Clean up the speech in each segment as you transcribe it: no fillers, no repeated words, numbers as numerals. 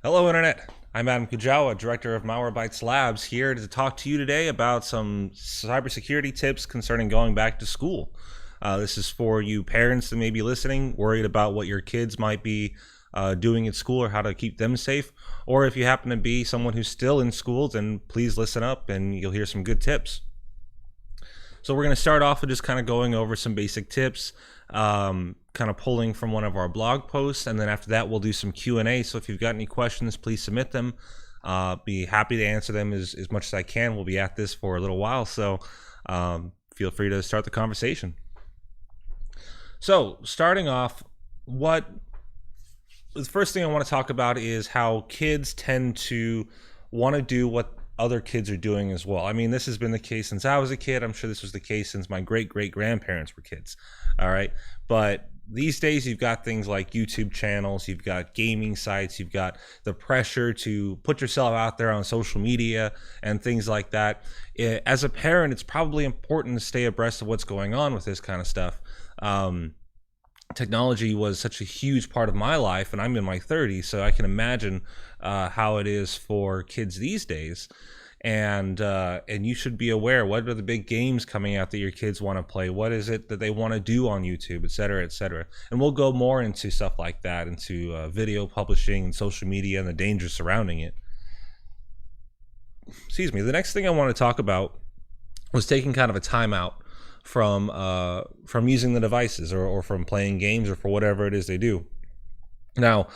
Hello, Internet. I'm Adam Kujawa, Director of Malwarebytes Labs, here to talk to you today about some cybersecurity tips concerning going back to school. This is for you parents that may be listening, worried about what your kids might be doing at school or how to keep them safe. Or if you happen to be someone who's still in school, then please listen up and you'll hear some good tips. So we're going to start off with just kind of going over some basic tips, kind of pulling from one of our blog posts, and then after that we'll do some Q&A. So if you've got any questions, please submit them. Be happy to answer them as much as I can. We'll be at this for a little while, so feel free to start the conversation. So starting off, the first thing I want to talk about is how kids tend to want to do what other kids are doing as well. I mean, this has been the case since I was a kid. I'm sure this was the case since my great-great-grandparents were kids. All right. But these days you've got things like YouTube channels, you've got gaming sites, you've got the pressure to put yourself out there on social media and things like that. As a parent, it's probably important to stay abreast of what's going on with this kind of stuff. Technology was such a huge part of my life, and I'm in my 30s, so I can imagine how it is for kids these days. And you should be aware, what are the big games coming out that your kids want to play? What is it that they want to do on YouTube, et cetera, et cetera. And we'll go more into stuff like that, into video publishing and social media and the dangers surrounding it. Excuse me. The next thing I want to talk about was taking kind of a timeout from using the devices or from playing games or for whatever it is they do. Now,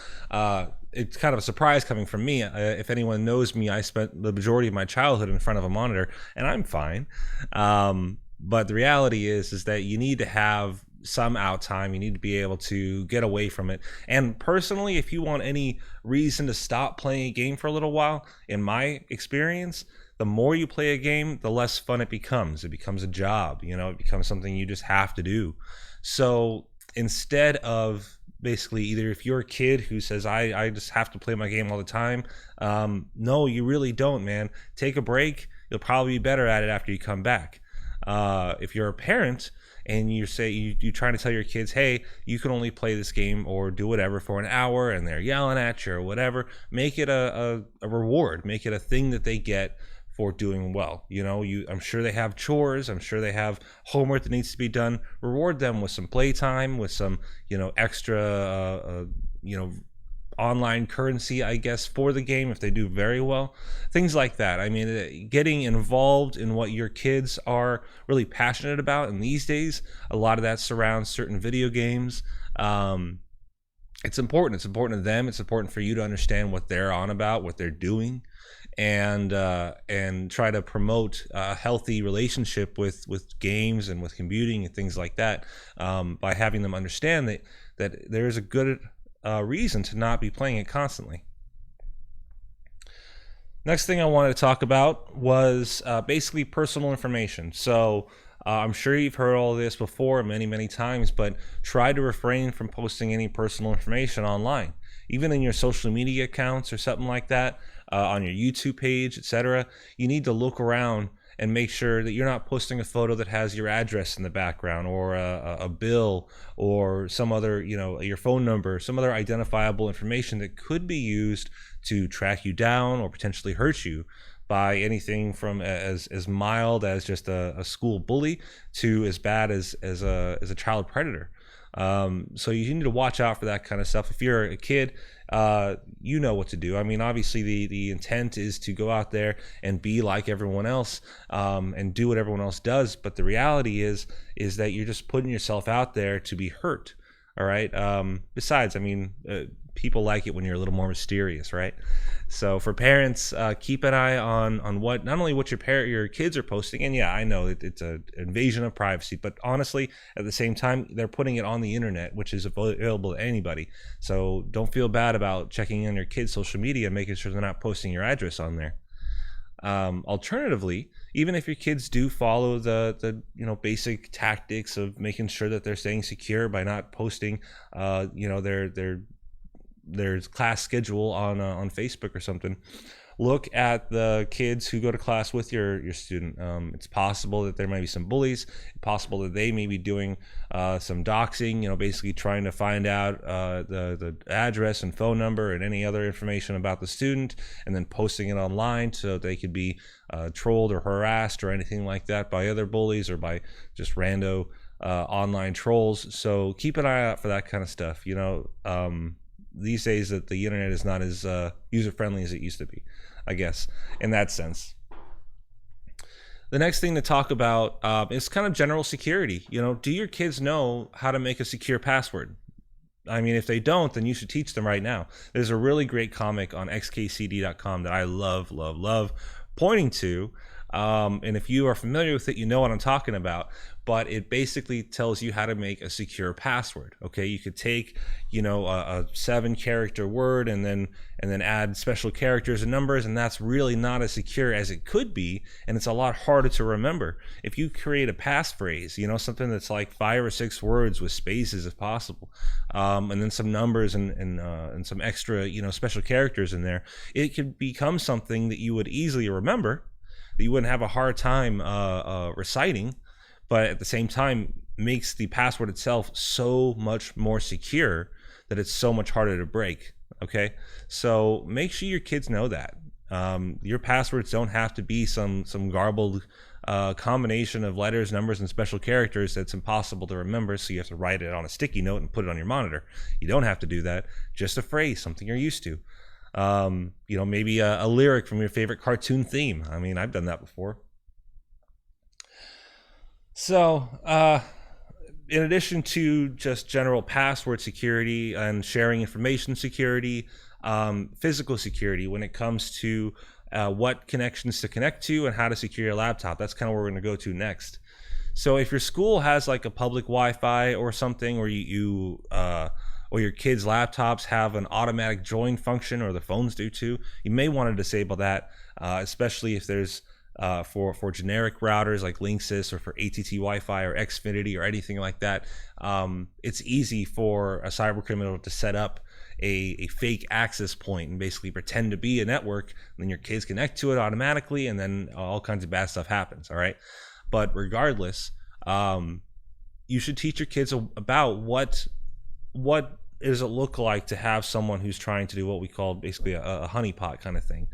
it's kind of a surprise coming from me. If anyone knows me, I spent the majority of my childhood in front of a monitor, and I'm fine. But the reality is that you need to have some out time. You need to be able to get away from it. And personally, if you want any reason to stop playing a game for a little while, in my experience, the more you play a game, the less fun it becomes. It becomes a job, it becomes something you just have to do. So instead of basically either if you're a kid who says, I just have to play my game all the time, no, you really don't, man. Take a break. You'll probably be better at it after you come back. If you're a parent and you're trying to tell your kids, hey, you can only play this game or do whatever for an hour, and they're yelling at you or whatever, make it a reward. Make it a thing that they get for doing well. I'm sure they have chores. I'm sure they have homework that needs to be done. Reward them with some playtime, with some, extra, online currency, I guess, for the game if they do very well. Things like that. I mean, getting involved in what your kids are really passionate about. And these days, a lot of that surrounds certain video games. It's important. It's important to them. It's important for you to understand what they're on about, what they're doing, and try to promote a healthy relationship with games and with computing and things like that, by having them understand that there is a good reason to not be playing it constantly. Next thing I wanted to talk about was basically personal information. So I'm sure you've heard all this before many times, but try to refrain from posting any personal information online, even in your social media accounts or something like that, on your YouTube page, etc. You need to look around and make sure that you're not posting a photo that has your address in the background, or a bill, or some other, your phone number, some other identifiable information that could be used to track you down or potentially hurt you, by anything from as mild as just a school bully to as bad as a child predator. So you need to watch out for that kind of stuff. If you're a kid, you know what to do. I mean, obviously the intent is to go out there and be like everyone else, and do what everyone else does. But the reality is that you're just putting yourself out there to be hurt. All right. Besides, I mean, people like it when you're a little more mysterious, right? So for parents, keep an eye on not only what your kids are posting, and yeah, I know it's an invasion of privacy, but honestly, at the same time, they're putting it on the internet, which is available to anybody. So don't feel bad about checking on your kids' social media and making sure they're not posting your address on there. Alternatively, even if your kids do follow the basic tactics of making sure that they're staying secure by not posting their class schedule on Facebook or something, look at the kids who go to class with your student. It's possible that there might be some bullies. It's possible that they may be doing some doxing, basically trying to find out the address and phone number and any other information about the student, and then posting it online so they could be trolled or harassed or anything like that by other bullies or by just rando online trolls. So keep an eye out for that kind of stuff. These days that the internet is not as user-friendly as it used to be, I guess, in that sense. The next thing to talk about is kind of general security. Do your kids know how to make a secure password? I mean, if they don't, then you should teach them right now. There's a really great comic on xkcd.com that I love pointing to. And if you are familiar with it, you know what I'm talking about. But it basically tells you how to make a secure password. Okay, you could take, a 7-character word and then add special characters and numbers, and that's really not as secure as it could be, and it's a lot harder to remember. If you create a passphrase, something that's like 5 or 6 words with spaces if possible, and then some numbers and some extra, special characters in there, it could become something that you would easily remember, that you wouldn't have a hard time reciting, but at the same time makes the password itself so much more secure that it's so much harder to break. Okay, so make sure your kids know that. Your passwords don't have to be some garbled combination of letters, numbers, and special characters that's impossible to remember, so you have to write it on a sticky note and put it on your monitor. You don't have to do that. Just a phrase, something you're used to. Maybe a lyric from your favorite cartoon theme. I mean, I've done that before. So, in addition to just general password security and sharing information security, physical security when it comes to what connections to connect to and how to secure your laptop, that's kind of where we're going to go to next. So if your school has like a public Wi-Fi or something, or or your kids' laptops have an automatic join function, or the phones do too, you may want to disable that, especially if there's for generic routers like Linksys, or for ATT Wi-Fi or Xfinity or anything like that. It's easy for a cyber criminal to set up a fake access point and basically pretend to be a network, and then your kids connect to it automatically, and then all kinds of bad stuff happens. All right, but regardless, you should teach your kids about what does it look like to have someone who's trying to do what we call basically a honeypot kind of thing,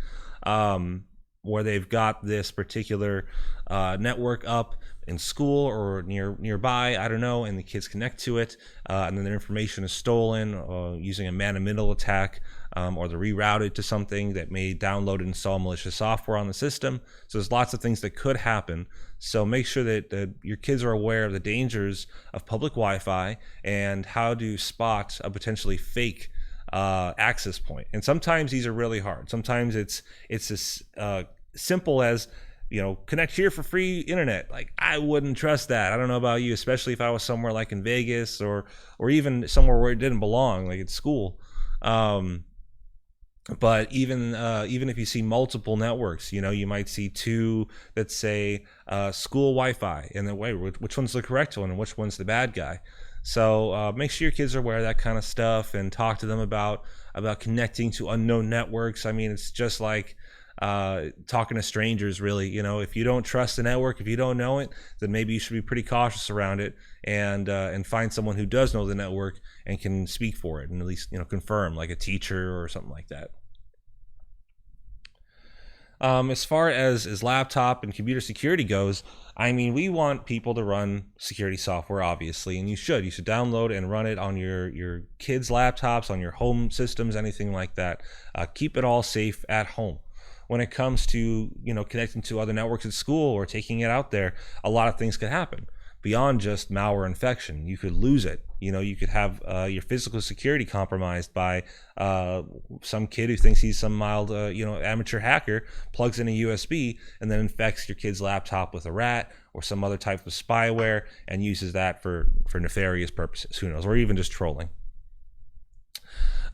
where they've got this particular network up in school or nearby, I don't know, and the kids connect to it, and then their information is stolen using a man-in-the-middle attack, or they're rerouted to something that may download and install malicious software on the system. So there's lots of things that could happen. So make sure that your kids are aware of the dangers of public Wi-Fi and how to spot a potentially fake access point. And sometimes these are really hard. Sometimes it's as simple as, connect here for free internet. Like, I wouldn't trust that. I don't know about you, especially if I was somewhere like in Vegas or even somewhere where it didn't belong, like at school. But even if you see multiple networks, you might see 2 that say school Wi-Fi, and then wait, which one's the correct one and which one's the bad guy? So make sure your kids are aware of that kind of stuff, and talk to them about connecting to unknown networks. I mean, it's just like talking to strangers, really. If you don't trust the network, if you don't know it, then maybe you should be pretty cautious around it, and find someone who does know the network and can speak for it, and at least confirm, like a teacher or something like that. As far as laptop and computer security goes, I mean, we want people to run security software, obviously, and you should download and run it on your kids' laptops, on your home systems, anything like that. Keep it all safe at home. When it comes to connecting to other networks at school or taking it out there, a lot of things could happen beyond just malware infection. You could lose it. You could have your physical security compromised by some kid who thinks he's some mild amateur hacker, plugs in a USB, and then infects your kid's laptop with a rat or some other type of spyware and uses that for nefarious purposes. Who knows? Or even just trolling.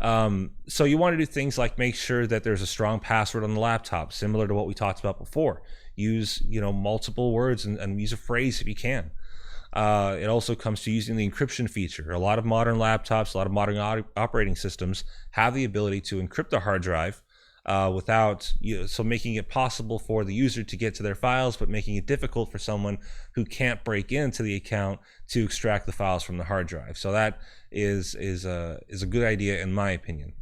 So you want to do things like make sure that there's a strong password on the laptop, similar to what we talked about before. Use multiple words and use a phrase if you can. It also comes to using the encryption feature. A lot of modern laptops, a lot of modern operating systems have the ability to encrypt the hard drive without, so making it possible for the user to get to their files, but making it difficult for someone who can't break into the account to extract the files from the hard drive. So that is a good idea in my opinion.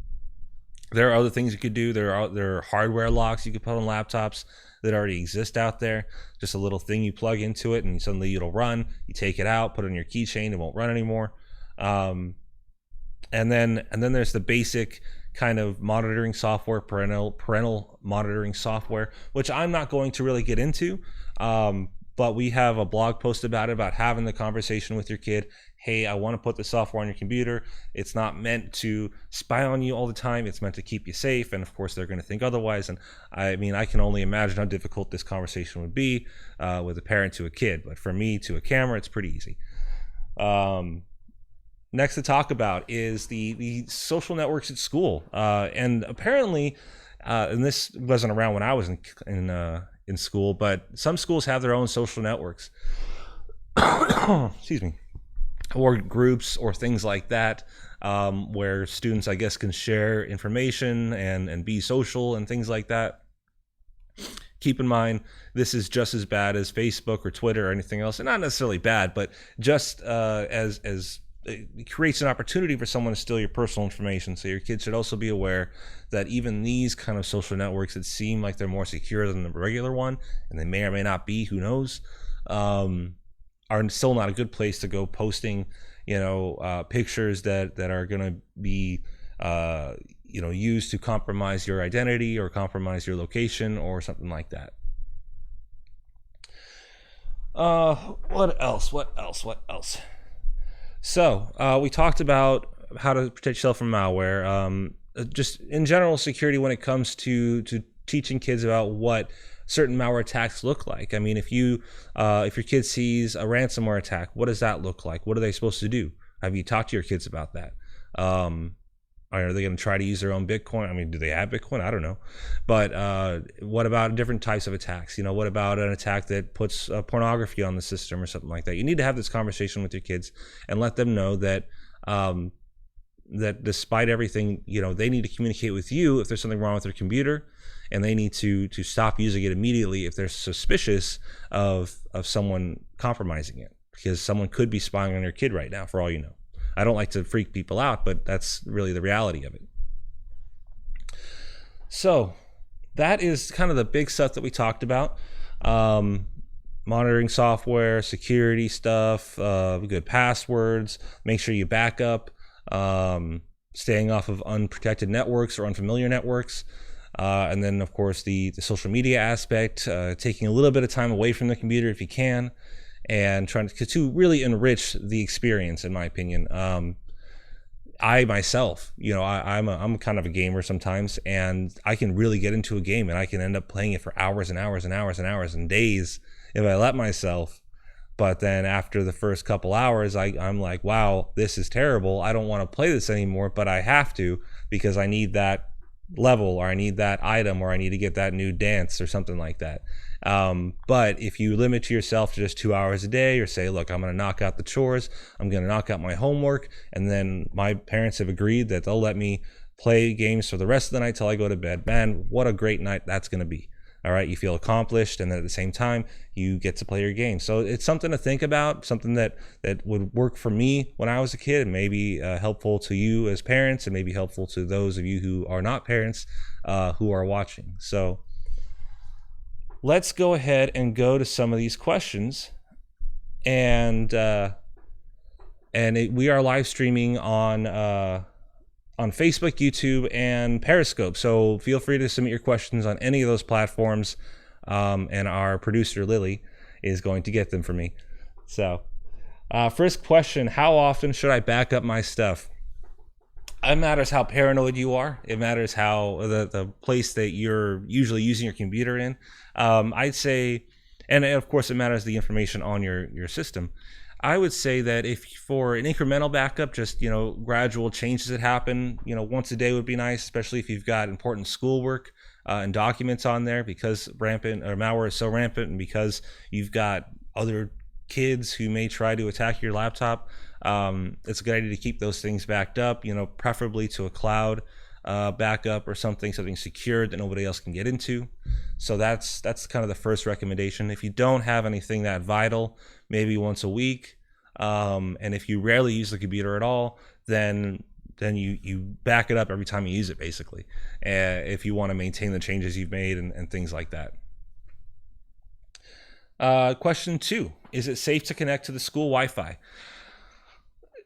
There are other things you could do. There are hardware locks you could put on laptops that already exist out there. Just a little thing you plug into it and suddenly it'll run. You take it out, put it on your keychain, it won't run anymore. And then there's the basic kind of monitoring software, parental monitoring software, which I'm not going to really get into. But we have a blog post about it, about having the conversation with your kid. Hey, I want to put the software on your computer. It's not meant to spy on you all the time. It's meant to keep you safe. And of course, they're going to think otherwise. And I mean, I can only imagine how difficult this conversation would be with a parent to a kid. But for me to a camera, it's pretty easy. Next to talk about is the social networks at school. And apparently, and this wasn't around when I was in school, but some schools have their own social networks. Excuse me. Or groups or things like that, where students, I guess, can share information and be social and things like that. Keep in mind, this is just as bad as Facebook or Twitter or anything else. And not necessarily bad, but just as it creates an opportunity for someone to steal your personal information. So your kids should also be aware that even these kind of social networks that seem like they're more secure than the regular one, and they may or may not be, who knows, are still not a good place to go posting, pictures that are going to be, used to compromise your identity or compromise your location or something like that. What else? So we talked about how to protect yourself from malware. Just in general security when it comes to teaching kids about what certain malware attacks look like. I mean, if your kid sees a ransomware attack, what does that look like? What are they supposed to do? Have you talked to your kids about that? Are they going to try to use their own Bitcoin? I mean, do they have Bitcoin? I don't know. But what about different types of attacks? What about an attack that puts pornography on the system or something like that? You need to have this conversation with your kids and let them know that that despite everything, they need to communicate with you if there's something wrong with their computer, and they need to stop using it immediately if they're suspicious of someone compromising it, because someone could be spying on your kid right now, for all you know. I don't like to freak people out, but that's really the reality of it. So that is kind of the big stuff that we talked about. Monitoring software, security stuff, good passwords, make sure you back up, staying off of unprotected networks or unfamiliar networks. And then, of course, the social media aspect, taking a little bit of time away from the computer if you can, and trying to really enrich the experience, in my opinion. I myself, I'm kind of a gamer sometimes, and I can really get into a game and I can end up playing it for hours and hours and hours and hours and days if I let myself. But then after the first couple hours, I'm like, wow, this is terrible. I don't want to play this anymore, but I have to because I need that level, or I need that item, or I need to get that new dance or something like that. But if you limit yourself to just 2 hours a day, or say, look, I'm going to knock out the chores, I'm going to knock out my homework, and then my parents have agreed that they'll let me play games for the rest of the night till I go to bed, man, what a great night that's going to be. All right, you feel accomplished, and then at the same time, you get to play your game. So it's something to think about, something that would work for me when I was a kid, and maybe helpful to you as parents, and maybe helpful to those of you who are not parents who are watching. So let's go ahead and go to some of these questions, and we are live streaming on Facebook, YouTube, and Periscope. So feel free to submit your questions on any of those platforms, and our producer, Lily, is going to get them for me. So first question, how often should I back up my stuff? It matters how paranoid you are. It matters how the place that you're usually using your computer in. I'd say, and of course it matters the information on your system. I would say that if for an incremental backup, just, gradual changes that happen, once a day would be nice, especially if you've got important schoolwork and documents on there, because malware is so rampant, and because you've got other kids who may try to attack your laptop. It's a good idea to keep those things backed up, preferably to a cloud backup or something secured that nobody else can get into. So that's kind of the first recommendation. If you don't have anything that vital, maybe once a week, and if you rarely use the computer at all, then you back it up every time you use it, basically, if you want to maintain the changes you've made and things like that. Question 2, is it safe to connect to the school Wi-Fi?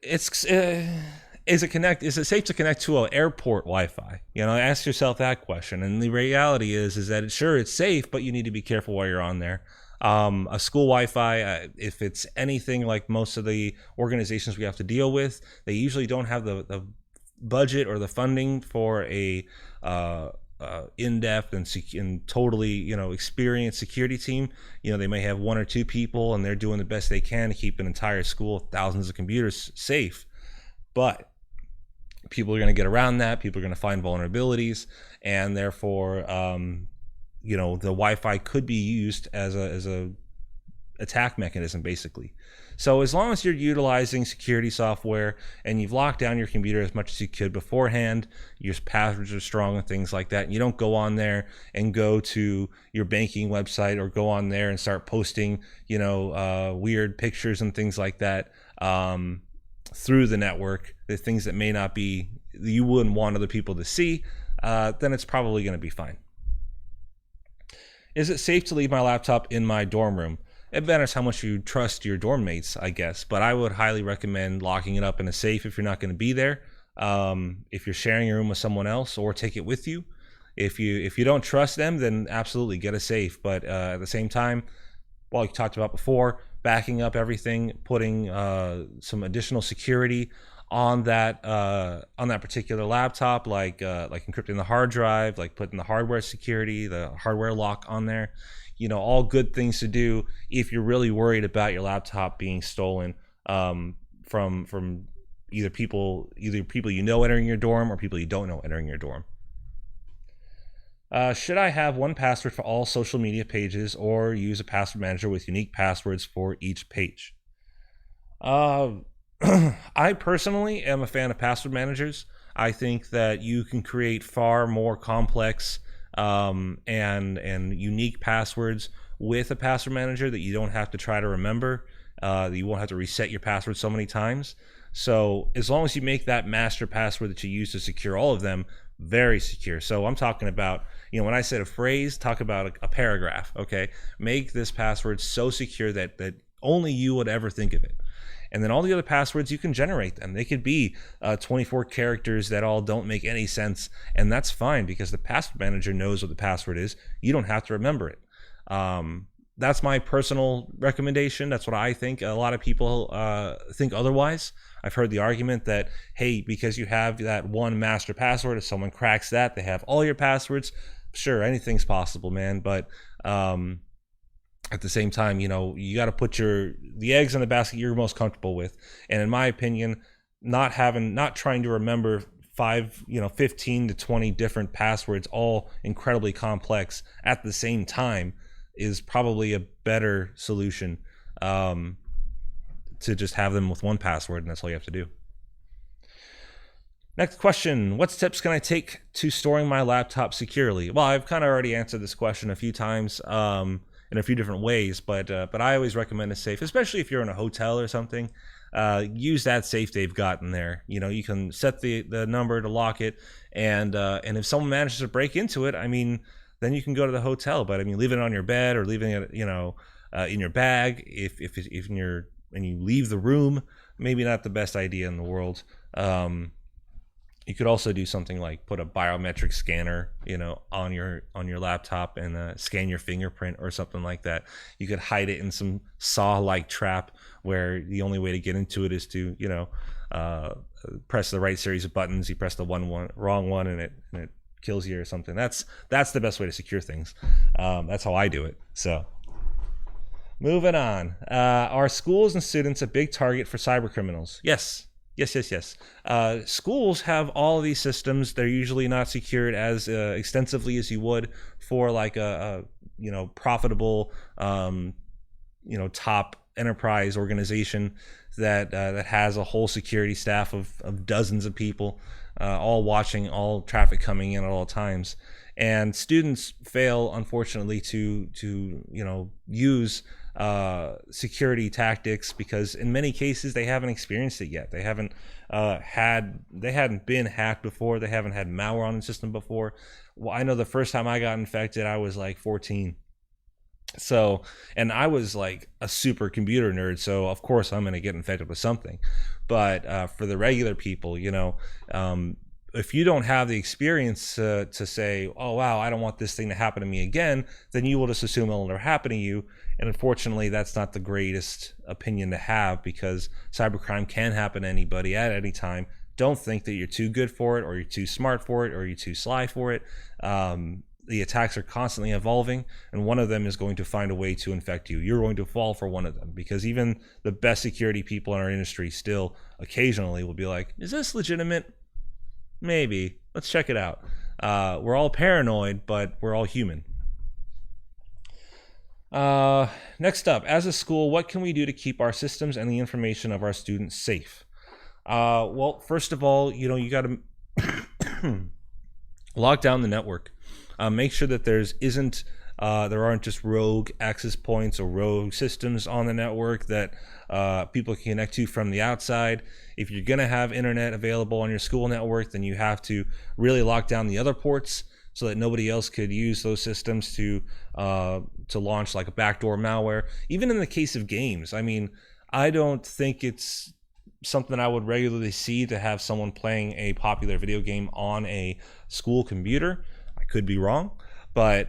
Is it safe to connect to an airport Wi-Fi? Ask yourself that question. And the reality is that it's safe, but you need to be careful while you're on there. A school Wi-Fi, if it's anything like most of the organizations we have to deal with, they usually don't have the budget or the funding for a in-depth and totally experienced security team. They may have 1 or 2 people, and they're doing the best they can to keep an entire school, thousands of computers, safe. But people are going to get around that. People are going to find vulnerabilities, and therefore the Wi-Fi could be used as a attack mechanism, basically. So as long as you're utilizing security software and you've locked down your computer as much as you could beforehand, your passwords are strong and things like that, and you don't go on there and go to your banking website or go on there and start posting weird pictures and things like that through the network, the things that may not be, you wouldn't want other people to see, then it's probably going to be fine. Is it safe to leave my laptop in my dorm room? It matters how much you trust your dorm mates, I guess, but I would highly recommend locking it up in a safe if you're not going to be there. If you're sharing a room with someone else, or take it with you. If you don't trust them, then absolutely get a safe. But at the same time, like you talked about before, backing up everything, putting some additional security on that particular laptop, like encrypting the hard drive, like putting the hardware security, the hardware lock on there. All good things to do if you're really worried about your laptop being stolen from either people entering your dorm or people you don't know entering your dorm. Should I have one password for all social media pages, or use a password manager with unique passwords for each page? I personally am a fan of password managers. I think that you can create far more complex and unique passwords with a password manager that you don't have to try to remember. That you won't have to reset your password so many times. So as long as you make that master password that you use to secure all of them very secure. So I'm talking about, when I said a phrase, talk about a paragraph, okay? Make this password so secure that only you would ever think of it. And then all the other passwords, you can generate them. They could be 24 characters that all don't make any sense, and that's fine because the password manager knows what the password is. You don't have to remember it. That's my personal recommendation. That's what I think. A lot of people think otherwise. I've heard the argument that, hey, because you have that one master password, if someone cracks that, they have all your passwords. Sure, anything's possible, man. But at the same time, you got to put the eggs in the basket you're most comfortable with. And in my opinion, not trying to remember 15 to 20 different passwords, all incredibly complex at the same time, is probably a better solution to just have them with one password, and that's all you have to do. Next question, what steps can I take to storing my laptop securely? Well, I've kind of already answered this question a few times in a few different ways, but I always recommend a safe, especially if you're in a hotel or something. Use that safe they've got in there. You can set the number to lock it, and if someone manages to break into it, then you can go to the hotel. But leaving it on your bed or leaving it, in your bag, if when you leave the room, maybe not the best idea in the world. You could also do something like put a biometric scanner, on your laptop and scan your fingerprint or something like that. You could hide it in some saw-like trap where the only way to get into it is to, press the right series of buttons. You press the wrong one, and it kills you or something. That's the best way to secure things. That's how I do it. So, moving on. Are schools and students a big target for cyber criminals? Yes. Schools have all of these systems. They're usually not secured as extensively as you would for like a profitable top enterprise organization. that has a whole security staff of dozens of people, all watching all traffic coming in at all times. And students fail, unfortunately, to use security tactics because in many cases they haven't experienced it yet. They haven't been hacked before. They haven't had malware on the system before. Well, I know the first time I got infected, I was like 14. So, and I was like a super computer nerd, so of course I'm going to get infected with something. But for the regular people, if you don't have the experience to say, oh wow, I don't want this thing to happen to me again, then you will just assume it'll never happen to you. And unfortunately, that's not the greatest opinion to have, because cybercrime can happen to anybody at any time. Don't think that you're too good for it, or you're too smart for it, or you're too sly for it. The attacks are constantly evolving, and one of them is going to find a way to infect you. You're going to fall for one of them, because even the best security people in our industry still occasionally will be like, is this legitimate? Maybe. Let's check it out. We're all paranoid, but we're all human. Next up, as a school, what can we do to keep our systems and the information of our students safe? Well, first of all, you got to lock down the network. Make sure that there aren't just rogue access points or rogue systems on the network that people can connect to from the outside. If you're going to have internet available on your school network, then you have to really lock down the other ports so that nobody else could use those systems to launch like a backdoor malware. Even in the case of games, I mean, I don't think it's something I would regularly see to have someone playing a popular video game on a school computer. I could be wrong, but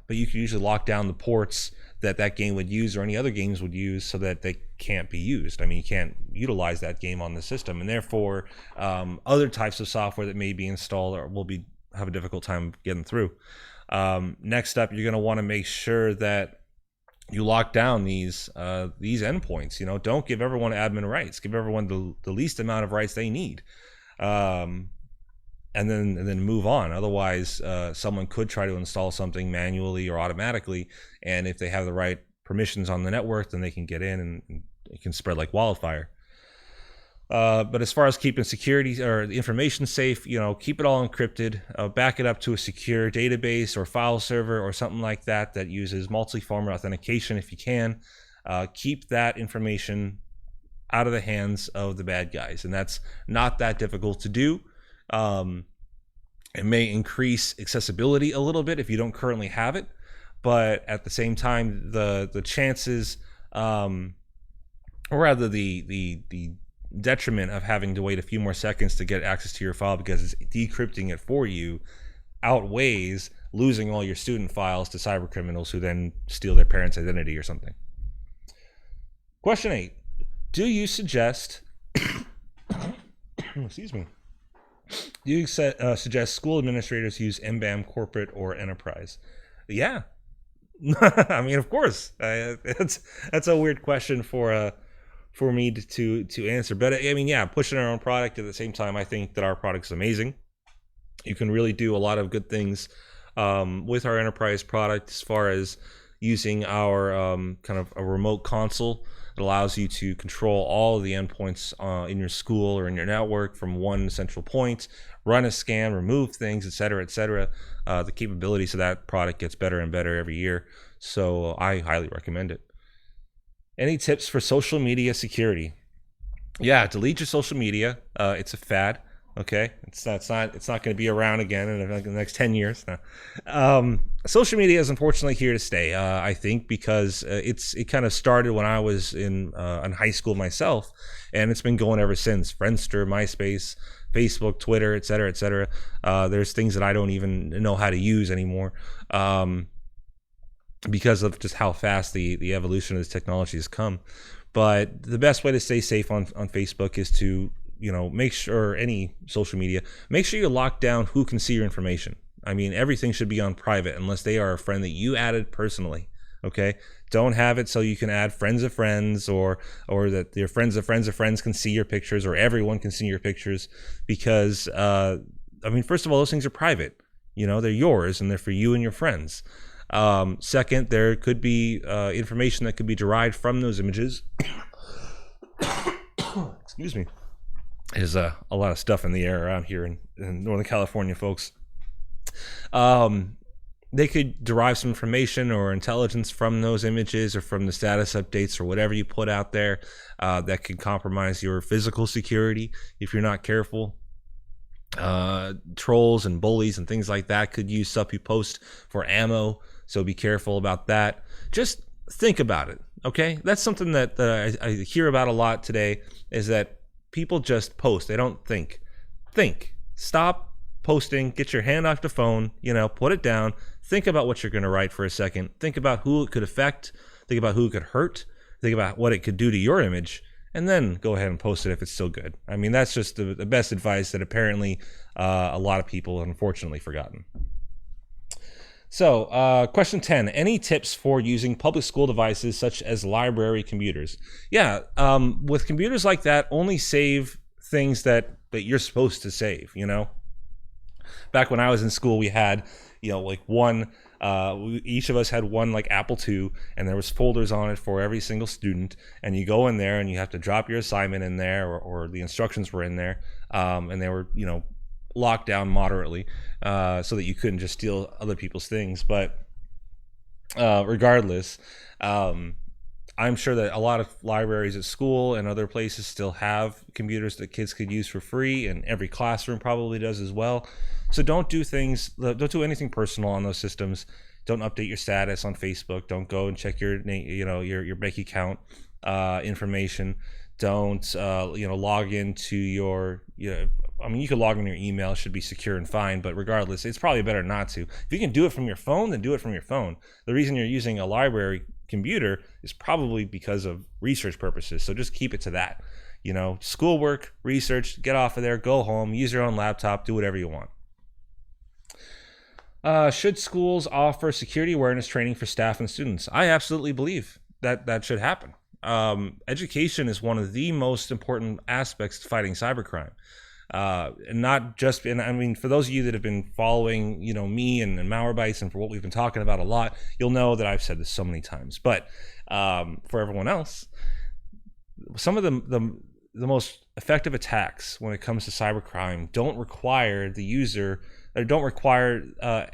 you can usually lock down the ports that game would use or any other games would use so that they can't be used. I mean, you can't utilize that game on the system, and therefore other types of software that may be installed or will have a difficult time getting through. Next up, you're going to want to make sure that you lock down these endpoints. Don't give everyone admin rights. Give everyone the least amount of rights they need. And then move on. Otherwise, someone could try to install something manually or automatically, and if they have the right permissions on the network, then they can get in and it can spread like wildfire. But as far as keeping security or the information safe, keep it all encrypted. Back it up to a secure database or file server or something like that uses multi-form authentication if you can. Keep that information out of the hands of the bad guys, and that's not that difficult to do. It may increase accessibility a little bit if you don't currently have it, but at the same time, the chances, or rather the detriment of having to wait a few more seconds to get access to your file because it's decrypting it for you outweighs losing all your student files to cyber criminals who then steal their parents' identity or something. Question 8. Do you suggest excuse me. Do you suggest school administrators use MBAM corporate or enterprise? Yeah. I mean, of course. That's a weird question for me to answer. But I mean, yeah, pushing our own product at the same time, I think that our product's amazing. You can really do a lot of good things with our enterprise product as far as using our kind of a remote console. It allows you to control all of the endpoints in your school or in your network from one central point, run a scan, remove things, etc., etc. The capabilities of that product gets better and better every year, so I highly recommend it. Any tips for social media security? Yeah, delete your social media. It's a fad. Okay, it's not going to be around again in the next 10 years. No. Social media is unfortunately here to stay. I think because it kind of started when I was in high school myself, and it's been going ever since. Friendster, MySpace, Facebook, Twitter, etc., etc. There's things that I don't even know how to use anymore because of just how fast the evolution of this technology has come. But the best way to stay safe on Facebook is to make sure, any social media, make sure you lock down who can see your information. I mean, everything should be on private unless they are a friend that you added personally. Okay, don't have it so you can add friends of friends, or that your friends of friends of friends can see your pictures, or everyone can see your pictures, because I mean, first of all, those things are private. They're yours and they're for you and your friends. Second, there could be information that could be derived from those images excuse me, there's a lot of stuff in the air around here in Northern California, folks. They could derive some information or intelligence from those images or from the status updates or whatever you put out there that could compromise your physical security if you're not careful. Trolls and bullies and things like that could use stuff you post for ammo, so be careful about that. Just think about it, okay? That's something that I hear about a lot today, is that people just post. They don't think. Stop posting, get your hand off the phone, put it down, think about what you're going to write for a second, think about who it could affect, think about who it could hurt, think about what it could do to your image, and then go ahead and post it if it's still good. I mean, that's just the best advice that apparently a lot of people have unfortunately forgotten. So, question 10, any tips for using public school devices such as library computers? Yeah, with computers like that, only save things that you're supposed to save, Back when I was in school, we had, like one, each of us had one like Apple II, and there was folders on it for every single student. And you go in there and you have to drop your assignment in there, or the instructions were in there, and they were, locked down moderately, so that you couldn't just steal other people's things. But regardless, I'm sure that a lot of libraries at school and other places still have computers that kids could use for free, and every classroom probably does as well. So don't do anything personal on those systems. Don't update your status on Facebook. Don't go and check your bank account information. Don't log into your you can log in your email, it should be secure and fine, but regardless, it's probably better not to. If you can do it from your phone, then do it from your phone. The reason you're using a library computer is probably because of research purposes, so just keep it to that. Schoolwork, research, get off of there, go home, use your own laptop, do whatever you want. Should schools offer security awareness training for staff and students? I absolutely believe that should happen. Education is one of the most important aspects to fighting cybercrime. And not just, and I mean, for those of you that have been following, me and Malwarebytes, and for what we've been talking about a lot, you'll know that I've said this so many times. But for everyone else, some of the most effective attacks when it comes to cybercrime don't require the user, or don't require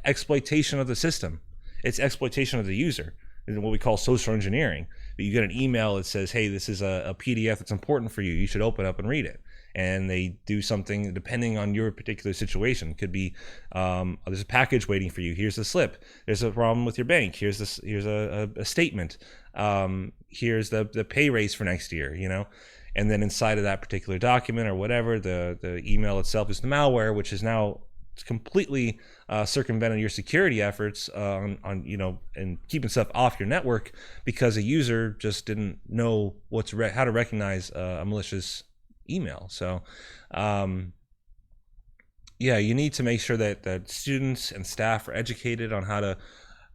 exploitation of the system. It's exploitation of the user, what we call social engineering. You get an email that says, hey, this is a PDF that's important for you. You should open up and read it. And they do something depending on your particular situation. It could be, there's a package waiting for you. Here's the slip. There's a problem with your bank. Here's a statement. Here's the pay raise for next year, And then inside of that particular document or whatever, the email itself is the malware, which is now completely circumvented your security efforts on and keeping stuff off your network, because a user just didn't know how to recognize a malicious email. So you need to make sure that students and staff are educated on how to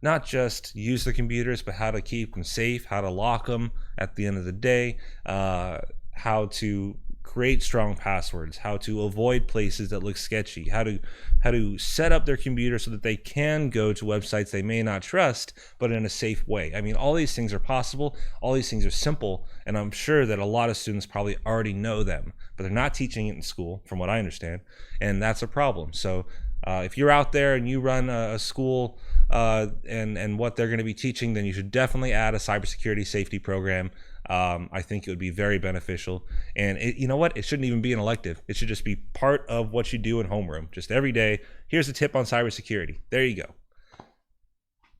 not just use the computers, but how to keep them safe, how to lock them at the end of the day, how to create strong passwords, how to avoid places that look sketchy, how to set up their computer so that they can go to websites they may not trust, but in a safe way. I mean, all these things are possible, all these things are simple, and I'm sure that a lot of students probably already know them, but they're not teaching it in school, from what I understand, and that's a problem. So if you're out there and you run a school and what they're going to be teaching, then you should definitely add a cybersecurity safety program. I think it would be very beneficial. And you know what? It shouldn't even be an elective. It should just be part of what you do in homeroom. Just every day, here's a tip on cybersecurity. There you go.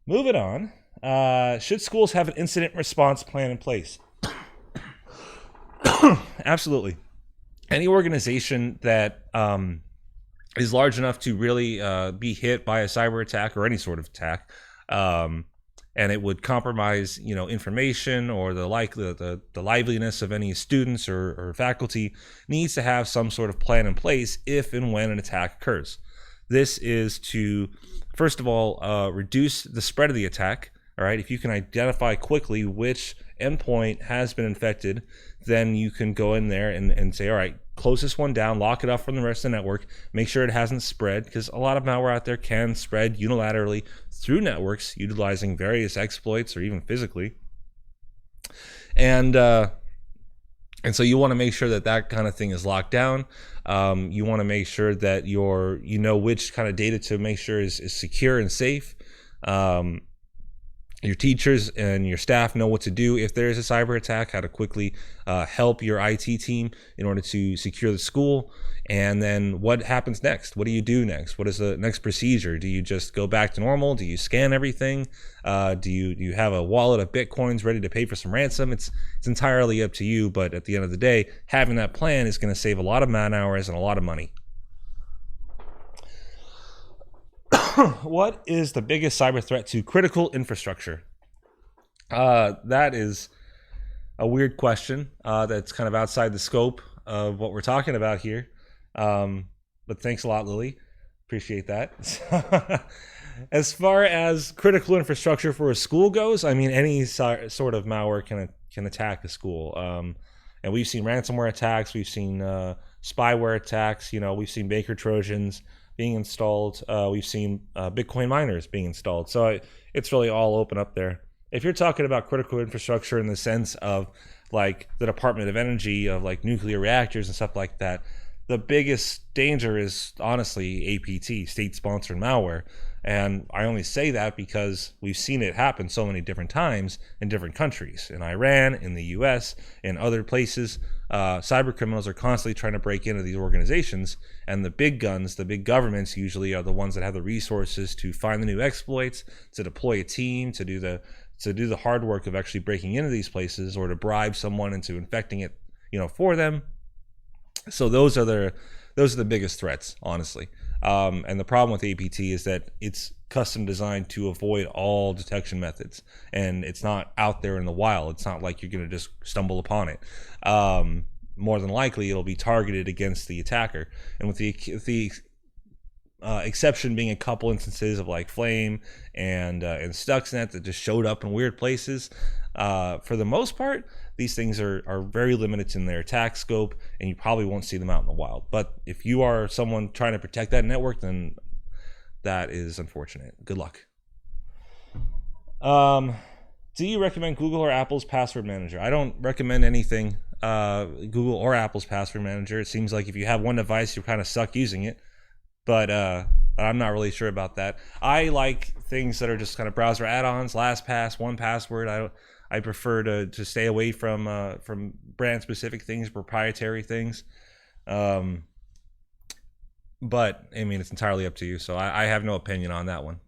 Moving on. Should schools have an incident response plan in place? Absolutely. Any organization that is large enough to really be hit by a cyber attack or any sort of attack, and it would compromise, information or the liveliness of any students or faculty, needs to have some sort of plan in place if and when an attack occurs. This is to, first of all, reduce the spread of the attack. All right, if you can identify quickly which endpoint has been infected, then you can go in there and say, all right, close this one down, lock it off from the rest of the network, make sure it hasn't spread, because a lot of malware out there can spread unilaterally through networks utilizing various exploits or even physically. And And so you want to make sure that that kind of thing is locked down. You want to make sure that you know which kind of data to make sure is secure and safe. Your teachers and your staff know what to do if there is a cyber attack, how to quickly help your IT team in order to secure the school. And then what happens next? What do you do next? What is the next procedure? Do you just go back to normal? Do you scan everything? Do you have a wallet of Bitcoins ready to pay for some ransom? It's entirely up to you. But at the end of the day, having that plan is going to save a lot of man hours and a lot of money. What is the biggest cyber threat to critical infrastructure? That is a weird question that's kind of outside the scope of what we're talking about here. But thanks a lot, Lily. Appreciate that. As far as critical infrastructure for a school goes, I mean, any sort of malware can attack a school. And we've seen ransomware attacks. We've seen spyware attacks. We've seen Baker Trojans being installed. We've seen Bitcoin miners being installed. So it's really all open up there. If you're talking about critical infrastructure in the sense of like the Department of Energy, of like nuclear reactors and stuff like that, the biggest danger is honestly APT, state-sponsored malware. And I only say that because we've seen it happen so many different times in different countries. In Iran, in the US, in other places, cyber criminals are constantly trying to break into these organizations. And the big guns, the big governments usually are the ones that have the resources to find the new exploits, to deploy a team, to do the hard work of actually breaking into these places, or to bribe someone into infecting it, for them. So those are the biggest threats, honestly. And the problem with APT is that it's custom designed to avoid all detection methods, and it's not out there in the wild. It's not like you're going to just stumble upon it. More than likely, it'll be targeted against the attacker. And with the exception being a couple instances of like Flame and Stuxnet that just showed up in weird places, for the most part, these things are very limited in their attack scope, and you probably won't see them out in the wild. But if you are someone trying to protect that network, then that is unfortunate. Good luck. Do you recommend Google or Apple's password manager? I don't recommend anything Google or Apple's password manager. It seems like if you have one device, you're kind of stuck using it. But I'm not really sure about that. I like things that are just kind of browser add-ons, LastPass, 1Password. I prefer to stay away from brand-specific things, proprietary things. But I mean, it's entirely up to you. So I have no opinion on that one.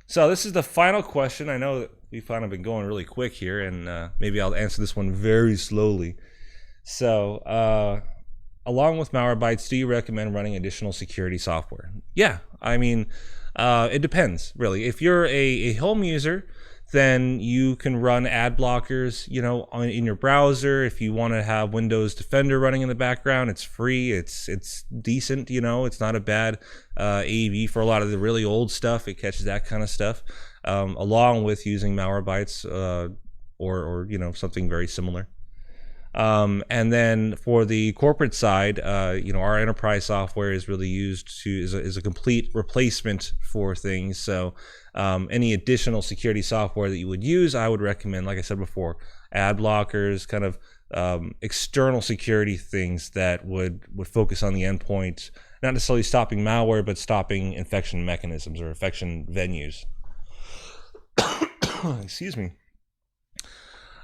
So this is the final question. I know that we've kind of been going really quick here, and maybe I'll answer this one very slowly. So along with Malwarebytes, do you recommend running additional security software? Yeah, I mean, it depends, really. If you're a home user, then you can run ad blockers, in your browser. If you want to have Windows Defender running in the background, it's free. It's decent, it's not a bad AV for a lot of the really old stuff. It catches that kind of stuff, along with using Malwarebytes or something very similar. And then for the corporate side, our enterprise software is really used is a complete replacement for things. So any additional security software that you would use, I would recommend, like I said before, ad blockers, kind of external security things that would focus on the endpoint, not necessarily stopping malware, but stopping infection mechanisms or infection venues. Excuse me.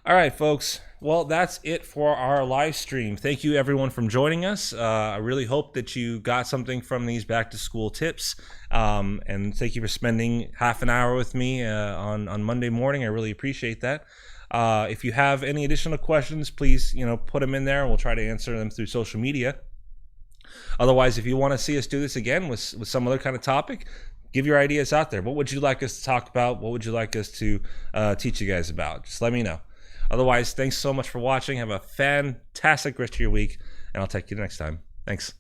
All right, folks. Well, that's it for our live stream. Thank you, everyone, for joining us. I really hope that you got something from these back-to-school tips. And thank you for spending half an hour with me on Monday morning. I really appreciate that. If you have any additional questions, please, put them in there, and we'll try to answer them through social media. Otherwise, if you want to see us do this again with some other kind of topic, give your ideas out there. What would you like us to talk about? What would you like us to teach you guys about? Just let me know. Otherwise, thanks so much for watching. Have a fantastic rest of your week, and I'll talk to you next time. Thanks.